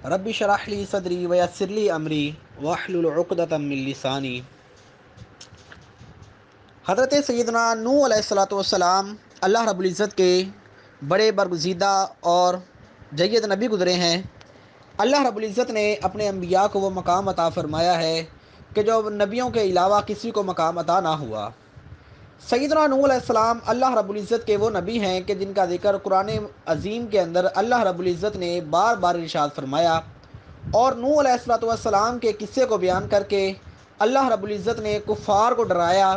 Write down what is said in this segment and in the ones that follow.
رب اشرح لی صدری ویسر لی امری واحلل عقدۃ من لسانی۔ حضرت سیدنا نوح علیہ الصلوۃ والسلام اللہ رب العزت کے بڑے برگزیدہ اور جید نبی گزرے ہیں۔ اللہ رب العزت نے اپنے انبیاء کو وہ مقام عطا فرمایا ہے کہ جو نبیوں کے علاوہ کسی کو مقام عطا نہ ہوا۔ سیدنا نوح علیہ السلام اللہ رب العزت کے وہ نبی ہیں کہ جن کا ذکر قرآن عظیم کے اندر اللہ رب العزت نے بار بار ارشاد فرمایا، اور نوح علیہ السلام کے قصے کو بیان کر کے اللہ رب العزت نے کفار کو ڈرایا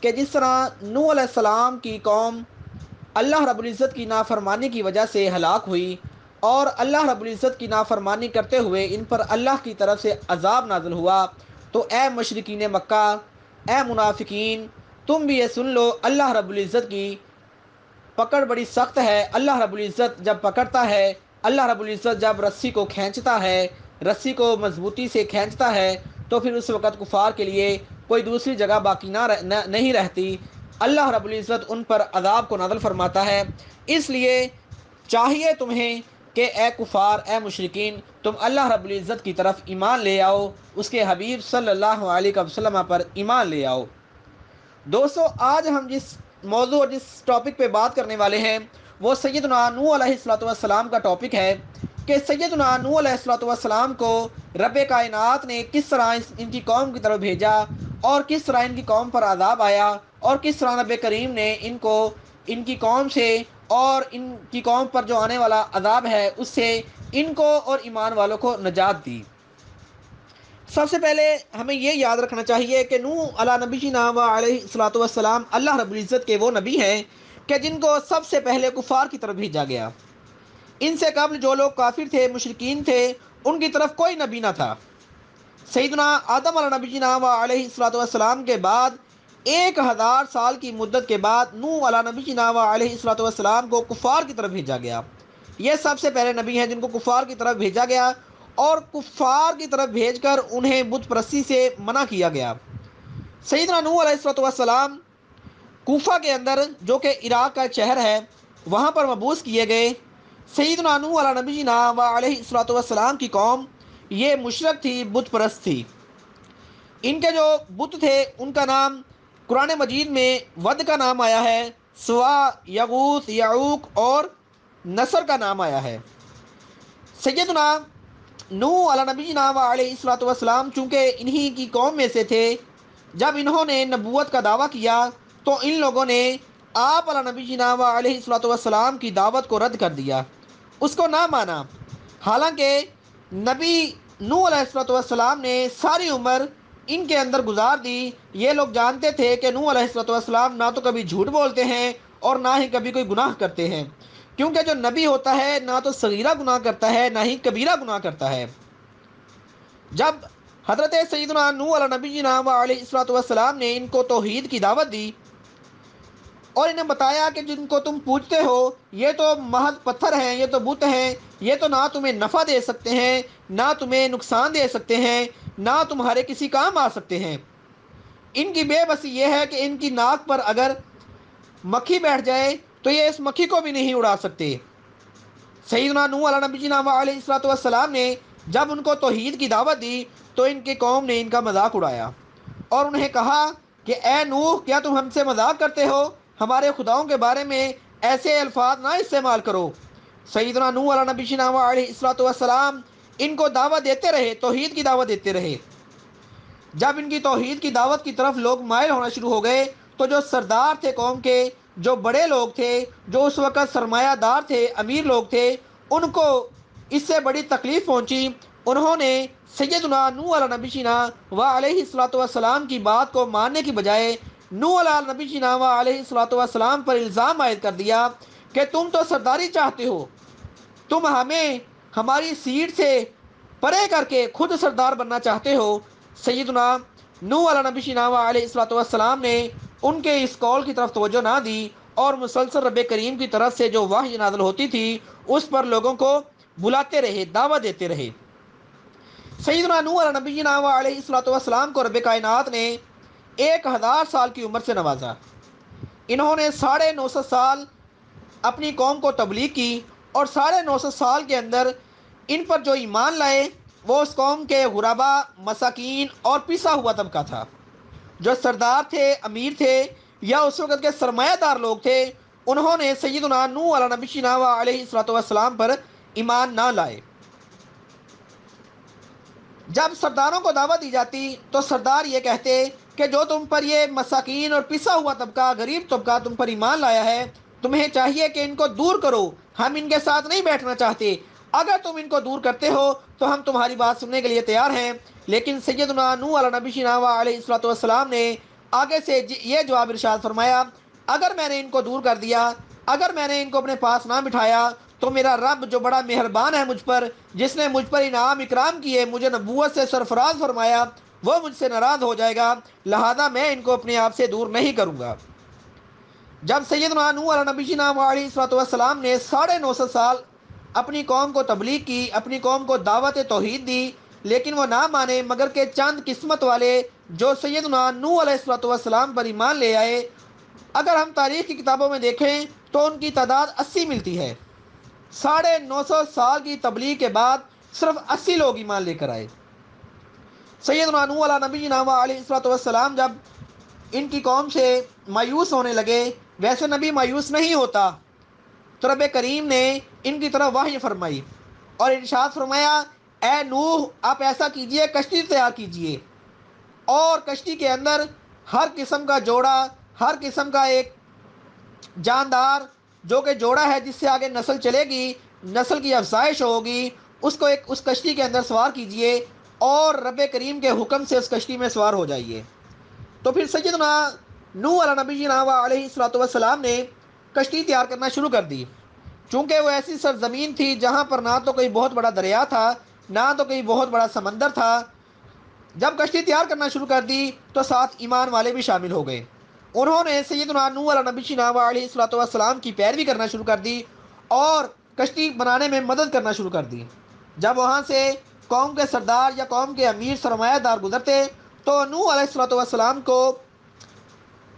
کہ جس طرح نوح علیہ السلام کی قوم اللہ رب العزت کی نافرمانی کی وجہ سے ہلاک ہوئی، اور اللہ رب العزت کی نافرمانی کرتے ہوئے ان پر اللہ کی طرف سے عذاب نازل ہوا، تو اے مشرکین مکہ، اے منافقین، تم بھی یہ سن لو، اللہ رب العزت کی پکڑ بڑی سخت ہے۔ اللہ رب العزت جب پکڑتا ہے، اللہ رب العزت جب رسی کو کھینچتا ہے، رسی کو مضبوطی سے کھینچتا ہے، تو پھر اس وقت کفار کے لیے کوئی دوسری جگہ باقی نہیں رہتی۔ اللہ رب العزت ان پر عذاب کو نازل فرماتا ہے۔ اس لیے چاہیے تمہیں کہ اے کفار، اے مشرکین، تم اللہ رب العزت کی طرف ایمان لے آؤ، اس کے حبیب صلی اللہ علیہ وسلم پر ایمان لے آؤ۔ دوستو، آج ہم جس موضوع اور جس ٹاپک پہ بات کرنے والے ہیں وہ سیدنا نوح علیہ السلام کا ٹاپک ہے کہ سیدنا نوح علیہ السلام کو رب کائنات نے کس طرح ان کی قوم کی طرف بھیجا، اور کس طرح ان کی قوم پر عذاب آیا، اور کس طرح رب کریم نے ان کی قوم سے اور ان کی قوم پر جو آنے والا عذاب ہے اس سے ان کو اور ایمان والوں کو نجات دی۔ سب سے پہلے ہمیں یہ یاد رکھنا چاہیے کہ نوح علیہ نبینا و علیہ الصلوۃ والسلام اللہ رب العزت کے وہ نبی ہیں کہ جن کو سب سے پہلے کفار کی طرف بھیجا گیا۔ ان سے قبل جو لوگ کافر تھے، مشرکین تھے، ان کی طرف کوئی نبی نہ تھا۔ سیدنا آدم علیہ نبینا و علیہ الصلوۃ والسلام کے بعد 1000 سال کی مدت کے بعد نوح علیہ نبینا و علیہ الصلوۃ والسلام کو کفار کی طرف بھیجا گیا۔ یہ سب سے پہلے نبی ہیں جن کو کفار کی طرف بھیجا گیا، اور کفار کی طرف بھیج کر انہیں بت پرستی سے منع کیا گیا۔ سیدنا نوح علیہ السلام کوفہ کے اندر، جو کہ عراق کا شہر ہے، وہاں پر مبعوث کیے گئے۔ سیدنا نوح علیہ نبینا و علیہ السلام کی قوم یہ مشرک تھی، بت پرست تھی۔ ان کے جو بت تھے ان کا نام قرآن مجید میں ود کا نام آیا ہے، سوا، یغوث، یعوق اور نصر کا نام آیا ہے۔ سیدنا نوح علیہ نبینا و علیہ السلام چونکہ انہی کی قوم میں سے تھے، جب انہوں نے نبوت کا دعویٰ کیا تو ان لوگوں نے آپ علیہ نبینا و علیہ السلام کی دعوت کو رد کر دیا، اس کو نہ مانا۔ حالانکہ نبی نوح علیہ السلام نے ساری عمر ان کے اندر گزار دی۔ یہ لوگ جانتے تھے کہ نوح علیہ السلام نہ تو کبھی جھوٹ بولتے ہیں اور نہ ہی کبھی کوئی گناہ کرتے ہیں، کیونکہ جو نبی ہوتا ہے نہ تو صغیرہ گناہ کرتا ہے نہ ہی کبیرہ گناہ کرتا ہے۔ جب حضرت سیدنا نوح علیہ نبینا و علیہ السلام نے ان کو توحید کی دعوت دی اور انہیں بتایا کہ جن کو تم پوجتے ہو یہ تو محض پتھر ہیں، یہ تو بت ہیں، یہ تو نہ تمہیں نفع دے سکتے ہیں نہ تمہیں نقصان دے سکتے ہیں، نہ تمہارے کسی کام آ سکتے ہیں۔ ان کی بے بسی یہ ہے کہ ان کی ناک پر اگر مکھی بیٹھ جائے تو یہ اس مکھی کو بھی نہیں اڑا سکتے۔ سیدنا نوح علیہ نبینا و علیہ السلام نے جب ان کو توحید کی دعوت دی تو ان کی قوم نے ان کا مذاق اڑایا اور انہیں کہا کہ اے نوح، کیا تم ہم سے مذاق کرتے ہو؟ ہمارے خداؤں کے بارے میں ایسے الفاظ نہ استعمال کرو۔ سیدنا نوح علیہ نبینا و علیہ السلام ان کو دعوت دیتے رہے، توحید کی دعوت دیتے رہے۔ جب ان کی توحید کی دعوت کی طرف لوگ مائل ہونا شروع ہو گئے تو جو سردار تھے قوم کے، جو بڑے لوگ تھے، جو اس وقت سرمایہ دار تھے، امیر لوگ تھے، ان کو اس سے بڑی تکلیف پہنچی۔ انہوں نے سیدنا نوح علیہ نبینا و علیہ السلام کی بات کو ماننے کی بجائے نوح علیہ نبینا و علیہ السلام پر الزام عائد کر دیا کہ تم تو سرداری چاہتے ہو، تم ہمیں ہماری سیٹ سے پرے کر کے خود سردار بننا چاہتے ہو۔ سیدنا نوح علیہ نبینا و علیہ السلام نے ان کے اس قول کی طرف توجہ نہ دی اور مسلسل رب کریم کی طرف سے جو وحی نازل ہوتی تھی اس پر لوگوں کو بلاتے رہے، دعوت دیتے رہے۔ سیدنا نوح علیہ نبینا و علیہ السلام کو رب کائنات نے 1000 سال کی عمر سے نوازا۔ انہوں نے 950 سال اپنی قوم کو تبلیغ کی، اور 950 سال کے اندر ان پر جو ایمان لائے وہ اس قوم کے غربا، مساکین اور پسا ہوا طبقہ تھا۔ جو سردار تھے، امیر تھے یا اس وقت کے سرمایہ دار لوگ تھے، انہوں نے سیدنا نوح علیہ نبینا و علیہ الصلوۃ والسلام پر ایمان نہ لائے۔ جب سرداروں کو دعوت دی جاتی تو سردار یہ کہتے کہ جو تم پر یہ مساکین اور پسا ہوا طبقہ، غریب طبقہ تم پر ایمان لایا ہے، تمہیں چاہیے کہ ان کو دور کرو، ہم ان کے ساتھ نہیں بیٹھنا چاہتے، اگر تم ان کو دور کرتے ہو تو ہم تمہاری بات سننے کے لیے تیار ہیں۔ لیکن سیدنا نوح علیہ نبینا و علیہ الصلوۃ والسلام نے آگے سے یہ جواب ارشاد فرمایا، اگر میں نے ان کو دور کر دیا، اگر میں نے ان کو اپنے پاس نہ بٹھایا تو میرا رب جو بڑا مہربان ہے مجھ پر، جس نے مجھ پر انعام اکرام کیے، مجھے نبوت سے سرفراز فرمایا، وہ مجھ سے ناراض ہو جائے گا، لہذا میں ان کو اپنے آپ سے دور نہیں کروں گا۔ جب سیدنا نوح علیہ نبینا و علیہ الصلوۃ والسلام نے 950 سال اپنی قوم کو تبلیغ کی، اپنی قوم کو دعوت توحید دی، لیکن وہ نہ مانے، مگر کہ چند قسمت والے جو سیدنا نوح علیہ الصلوۃ والسلام پر ایمان لے آئے، اگر ہم تاریخ کی کتابوں میں دیکھیں تو ان کی تعداد 80 ملتی ہے۔ 950 سال کی تبلیغ کے بعد صرف 80 لوگ ایمان لے کر آئے۔ سیدنا نوح علیہ نبینا و علیہ الصلوۃ والسلام جب ان کی قوم سے مایوس ہونے لگے، ویسے نبی مایوس نہیں ہوتا، تو رب کریم نے ان کی طرف وحی فرمائی اور ارشاد فرمایا، اے نوح آپ ایسا کیجئے، کشتی تیار کیجئے اور کشتی کے اندر ہر قسم کا جوڑا، ہر قسم کا ایک جاندار جو کہ جوڑا ہے جس سے آگے نسل چلے گی، نسل کی افزائش ہوگی، اس کو اس کشتی کے اندر سوار کیجئے اور رب کریم کے حکم سے اس کشتی میں سوار ہو جائیے۔ تو پھر سیدنا نوح علیہ نبینا و علیہ الصلوۃ والسلام نے کشتی تیار کرنا شروع کر دی، چونکہ وہ ایسی سرزمین تھی جہاں پر نہ تو کوئی بہت بڑا دریا تھا، نہ تو کوئی بہت بڑا سمندر تھا۔ جب کشتی تیار کرنا شروع کر دی تو ساتھ ایمان والے بھی شامل ہو گئے، انہوں نے سیدنا نوح علیہ نبینا و علیہ الصلوۃ والسلام کی پیروی کرنا شروع کر دی اور کشتی بنانے میں مدد کرنا شروع کر دی۔ جب وہاں سے قوم کے سردار یا قوم کے امیر سرمایہ دار گزرتے تو نوح علیہ الصلوۃ والسلام کو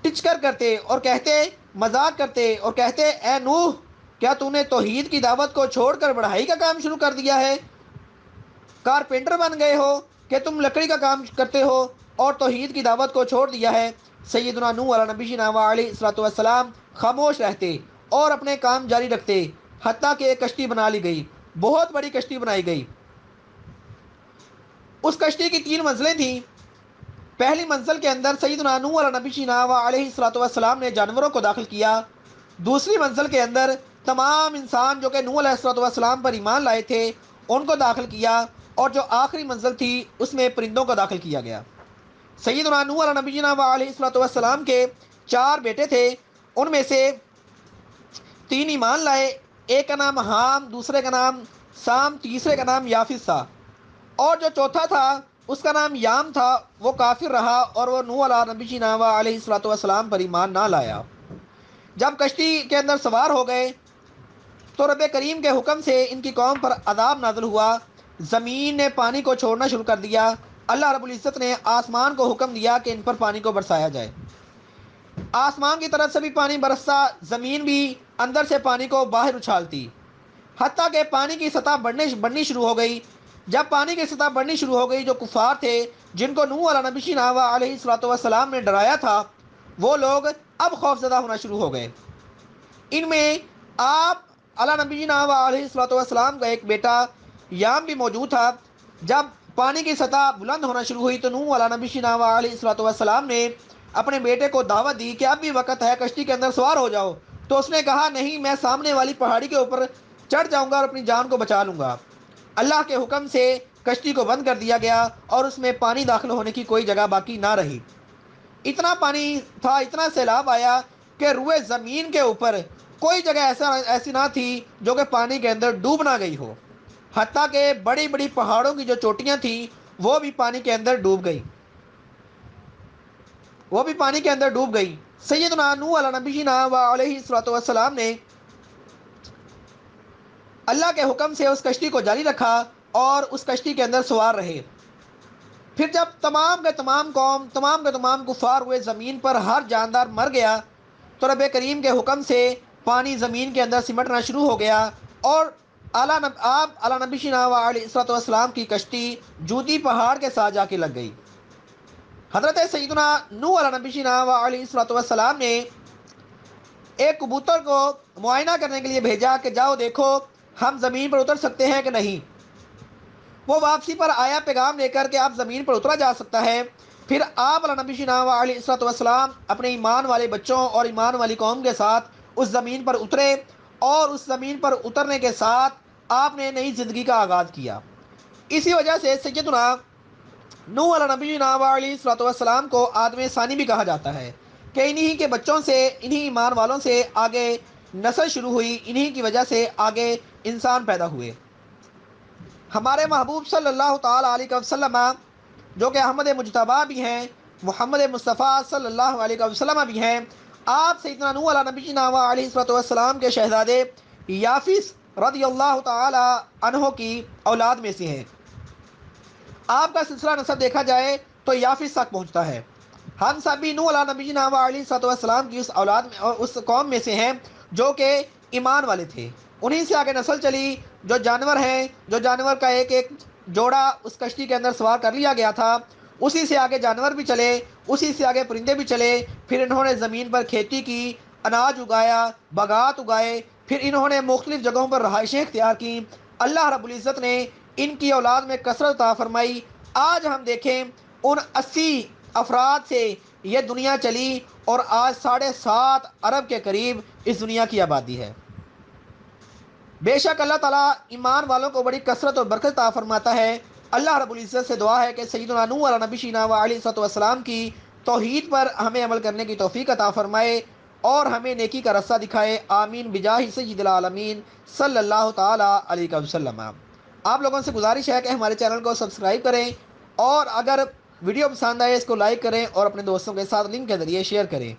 ٹچکر کرتے اور کہتے، مذاق کرتے اور کہتے، اے نوح کیا تو نے توحید کی دعوت کو چھوڑ کر بڑھائی کا کام شروع کر دیا ہے؟ کارپینٹر بن گئے ہو کہ تم لکڑی کا کام کرتے ہو اور توحید کی دعوت کو چھوڑ دیا ہے؟ سیدنا نوح علیہ نبینا و علیہ الصلوۃ والسلام خاموش رہتے اور اپنے کام جاری رکھتے، حتیٰ کہ ایک کشتی بنا لی گئی، بہت بڑی کشتی بنائی گئی۔ اس کشتی کی 3 منزلیں تھیں۔ پہلی منزل کے اندر سیدنا نوح علیہ نبینا و علیہ الصلوۃ والسلام نے جانوروں کو داخل کیا، دوسری منزل کے اندر تمام انسان جو کہ نوح علیہ الصلوۃ والسلام پر ایمان لائے تھے ان کو داخل کیا، اور جو آخری منزل تھی اس میں پرندوں کو داخل کیا گیا۔ سیدنا نوح علیہ نبینا و علیہ الصلوۃ والسلام کے 4 بیٹے تھے، ان میں سے 3 ایمان لائے، ایک کا نام حام، دوسرے کا نام سام، تیسرے کا نام یافس تھا، اور جو چوتھا تھا اس کا نام یام تھا، وہ کافر رہا اور وہ نوح علیہ نبینا و علیہ الصلوۃ والسلام پر ایمان نہ لایا۔ جب کشتی کے اندر سوار ہو گئے تو رب کریم کے حکم سے ان کی قوم پر عذاب نازل ہوا، زمین نے پانی کو چھوڑنا شروع کر دیا، اللہ رب العزت نے آسمان کو حکم دیا کہ ان پر پانی کو برسایا جائے، آسمان کی طرف سے بھی پانی برستا، زمین بھی اندر سے پانی کو باہر اچھالتی، حتیٰ کہ پانی کی سطح بڑھنی شروع ہو گئی۔ جب پانی کی سطح بڑھنی شروع ہو گئی، جو کفار تھے جن کو نوح علیہ نبینا و علیہ الصلوۃ والسلام نے ڈرایا تھا، وہ لوگ اب خوفزدہ ہونا شروع ہو گئے۔ ان میں آپ علیہ نبینا و علیہ الصلوۃ والسلام کا ایک بیٹا یام بھی موجود تھا۔ جب پانی کی سطح بلند ہونا شروع ہوئی تو نوح علیہ نبینا و علیہ الصلوۃ والسلام نے اپنے بیٹے کو دعوت دی کہ اب بھی وقت ہے، کشتی کے اندر سوار ہو جاؤ، تو اس نے کہا، نہیں، میں سامنے والی پہاڑی کے اوپر چڑھ جاؤں گا اور اپنی جان کو بچا لوں گا۔ اللہ کے حکم سے کشتی کو بند کر دیا گیا اور اس میں پانی داخل ہونے کی کوئی جگہ باقی نہ رہی۔ اتنا پانی تھا، اتنا سیلاب آیا کہ روئے زمین کے اوپر کوئی جگہ ایسی نہ تھی جو کہ پانی کے اندر ڈوب نہ گئی ہو، حتیٰ کہ بڑی بڑی پہاڑوں کی جو چوٹیاں تھیں وہ بھی پانی کے اندر ڈوب گئی، وہ بھی پانی کے اندر ڈوب گئی۔ سیدنا نوح علیہ نبینا و علیہ الصلوۃ والسلام نے اللہ کے حکم سے اس کشتی کو جاری رکھا اور اس کشتی کے اندر سوار رہے۔ پھر جب تمام کے تمام کفار ہوئے زمین پر ہر جاندار مر گیا تو رب کریم کے حکم سے پانی زمین کے اندر سمٹنا شروع ہو گیا اور اعلیٰ نبی شنا علیہ السلام کی کشتی جوتی پہاڑ کے ساتھ جا کے لگ گئی۔ حضرت سیدنا نوح علیہ نبی شنا علیہ السلام نے ایک کبوتر کو معائنہ کرنے کے لیے بھیجا کہ جاؤ دیکھو ہم زمین پر اتر سکتے ہیں کہ نہیں۔ وہ واپسی پر آیا پیغام لے کر کے آپ زمین پر اترا جا سکتا ہے۔ پھر آپ علیہ نبی شنا علیہ السلام اپنے ایمان والے بچوں اور ایمان والی قوم کے ساتھ اس زمین پر اترے، اور اس زمین پر اترنے کے ساتھ آپ نے نئی زندگی کا آغاز کیا۔ اسی وجہ سے سیدنا نوح علیہ نبی علیہ السلام کو آدم ثانی بھی کہا جاتا ہے کہ انہی کے بچوں سے، انہی ایمان والوں سے آگے نسل شروع ہوئی، انہی کی وجہ سے آگے انسان پیدا ہوئے۔ ہمارے محبوب صلی اللہ تعالیٰ علیہ وسلم جو کہ احمد مجتبیٰ بھی ہیں، محمد مصطفیٰ صلی اللہ علیہ وسلم بھی ہیں، آپ سیدنا نوح علیہ نبی علیہ السلام کے شہزادے یافس رضی اللہ تعالی عنہ کی اولاد میں سے ہیں۔ آپ کا سلسلہ نسب دیکھا جائے تو یافس تک پہنچتا ہے۔ ہم سب بھی نوح علیہ نبی علیہ السلام کی اس اولاد میں اور اس قوم میں سے ہیں جو کہ ایمان والے تھے۔ انہی سے آگے نسل چلی، جو جانور ہیں، جو جانور کا ایک ایک جوڑا اس کشتی کے اندر سوار کر لیا گیا تھا، اسی سے آگے جانور بھی چلے، اسی سے آگے پرندے بھی چلے۔ پھر انہوں نے زمین پر کھیتی کی، اناج اگایا، باغات اگائے، پھر انہوں نے مختلف جگہوں پر رہائشیں اختیار کی۔ اللہ رب العزت نے ان کی اولاد میں کثرت عطا فرمائی۔ آج ہم دیکھیں ان 80 افراد سے یہ دنیا چلی، اور آج 7.5 ارب کے قریب اس دنیا کی آبادی ہے۔ بے شک اللہ تعالیٰ ایمان والوں کو بڑی کثرت اور برکت عطا فرماتا ہے۔ اللہ رب العزت سے دعا ہے کہ سیدنا نوح علیہ نبی شینا علیہ السلام کی توحید پر ہمیں عمل کرنے کی توفیق عطا فرمائے اور ہمیں نیکی کا رستہ دکھائے۔ آمین بجاہ سید العالمین صلی اللہ تعالیٰ علیہ وسلم۔ آپ لوگوں سے گزارش ہے کہ ہمارے چینل کو سبسکرائب کریں، اور اگر ویڈیو پسند آئے اس کو لائک کریں اور اپنے دوستوں کے ساتھ لنک کے ذریعے شیئر کریں۔